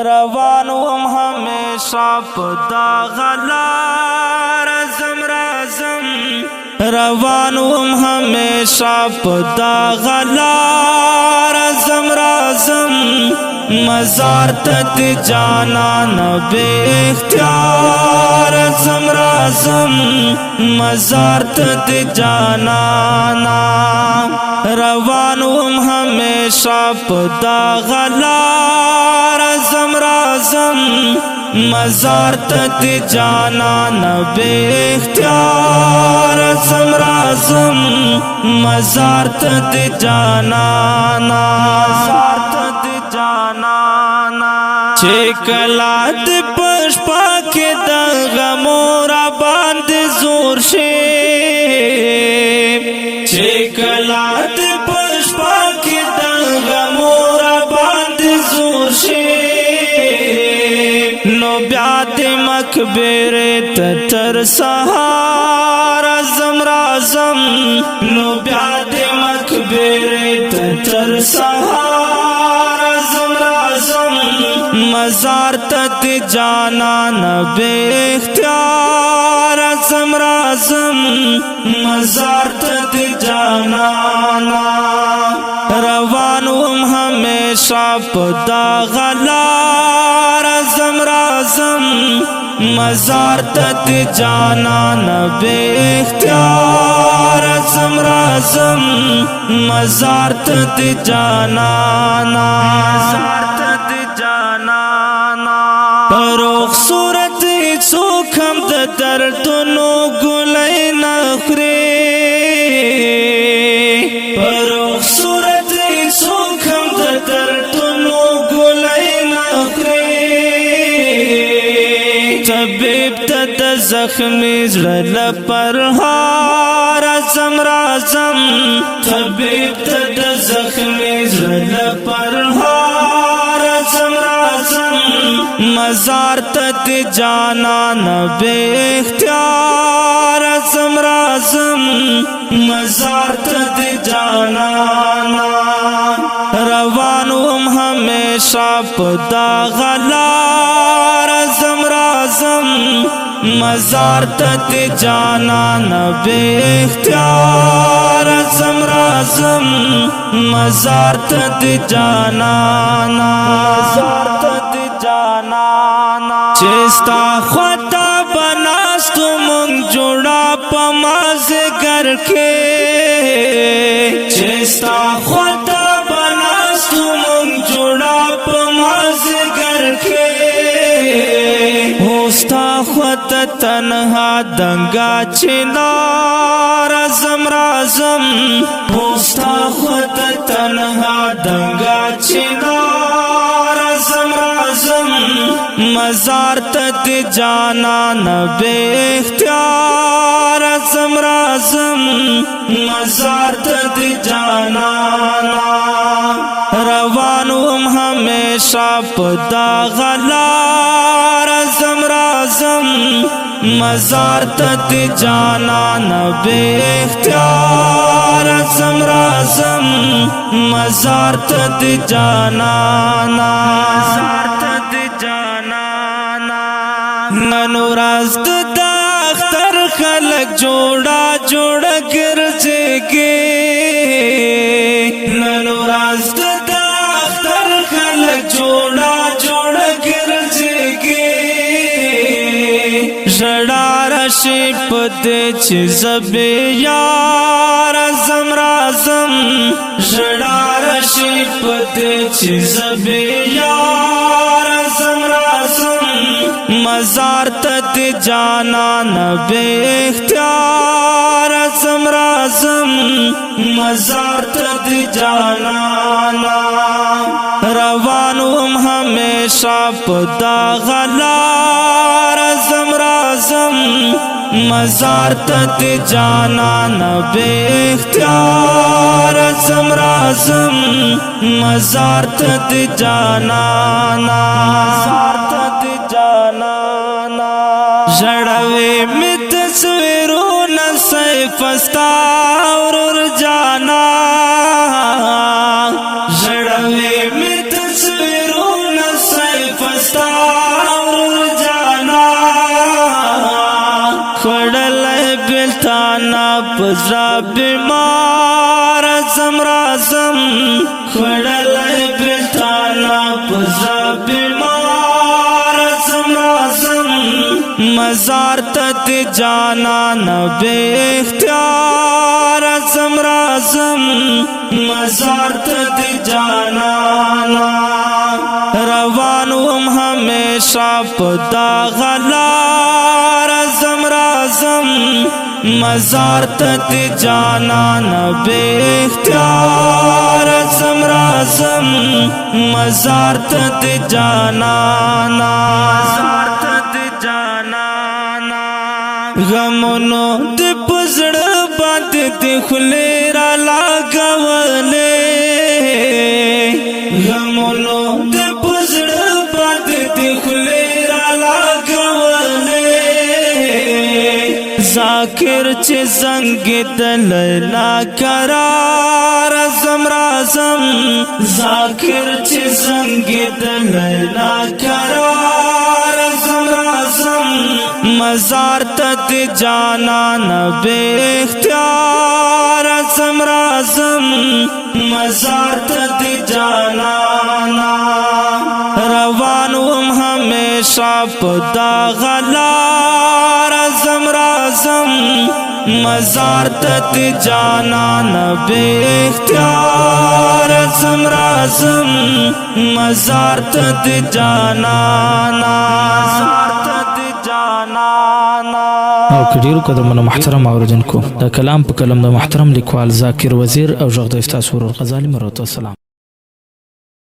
روان وم همیشه په دغه لار رازم روان وم همیشه په دغه لار رازم مزار ته د جانان بې اختیار رازم مزار ته د جانانا روان وم همیشه په دغه لار رازم مزار ته د جانان بې اختیار رازم مزار ته د جانانا چې کله د پشپا کې دغه مور باندې زور شي چې کله د پشپا کې دغه مور باندې زور شي نو بیا د مقبره ته تر سهار رازم نو بیا د مقبره ته تر سهار رازم مزار ته د جانان بې اختیار رازم مزار ته د جانانا روان وم همیشه په دغه لار رازم مزار ته د جانان بې اختیار رازم مزار ته د جانانا پروخ صورت څوک هم د دردونو ګلۍ نه خوري پروخ صورت څوک هم د دردونو ګلۍ نه خوري طبیب ته د زخمي زړه له پرهار رازم طبیب ته د زخمي زړه له پرهار رازم مزار ته د جانان بې اختیار رازم مزار ته د جانانا روان وم همیشه په دغه لار رازم مزار ته د جانان بې اختیار رازم مزار ته د جانانا چې ستا خواته بناستو مونږ جوړه په مازدیګر کې چې ستا خواته بناستو مونږ جوړه په مازدیګر کې هو ستا خواته تنها دنګا چنار رازم هو ستا خواته تنها دنګا چنار رازم مزار ته د جانان بې اختیار رازم مزار ته د جانانا روان وم همیشه په دغه لار رازم مزار ته د جانان بې اختیار رازم مزار ته د جانانا نن ورځ د اختر خلک جوړه جوړه ګرځېږي نن ورځ د اختر خلک جوړه جوړه ګرځېږي ژړا راشي په دې چې زه بې یاره ځم رازم ژړا راشي په دې چې زه بې یاره ځم رازم مزار ته د جانان بې اختیار رازم مزار ته د جانانا روان وم همیشه په دغه لار رازم مزار ته د جانان بې اختیار رازم مزار ته د جانانا ژړوي مې تصویرونه سیف ستا ورور جانا ژړوي مې تصویرونه سیف پزرا بیمار زم رازم خړلای بتانا پزرا بیمار زم رازم مزار تت جانا نبی اختیار زم رازم مزار تت جانا روانوم ہمیشہ پدا غلار زم رازم مزار تت جانا نبی اختیار زم رازم مزار تت جانا مزار تت جانا غمونو د پزړ باندې د خلی را لاګولې غمونو د پزړ باندې د خلی را لاګولې ذاکر چې زنګ دل نا قرار زم رازم ذاکر چې زنګ دل نا قرار زم رازم مزار تت جانا نبی اختیار زم رازم مزار تت جانا روانوم ہمیشہ پدا غلار زم رازم مزار تت جانا نبی اختیار زم رازم مزار تت جانا او کډیرو قدمونو محترم اوریدونکو د کلام په کلم د محترم لیکوال ذاکر وزیر او ژغ د استاد ورور غزالی مرحمت الله.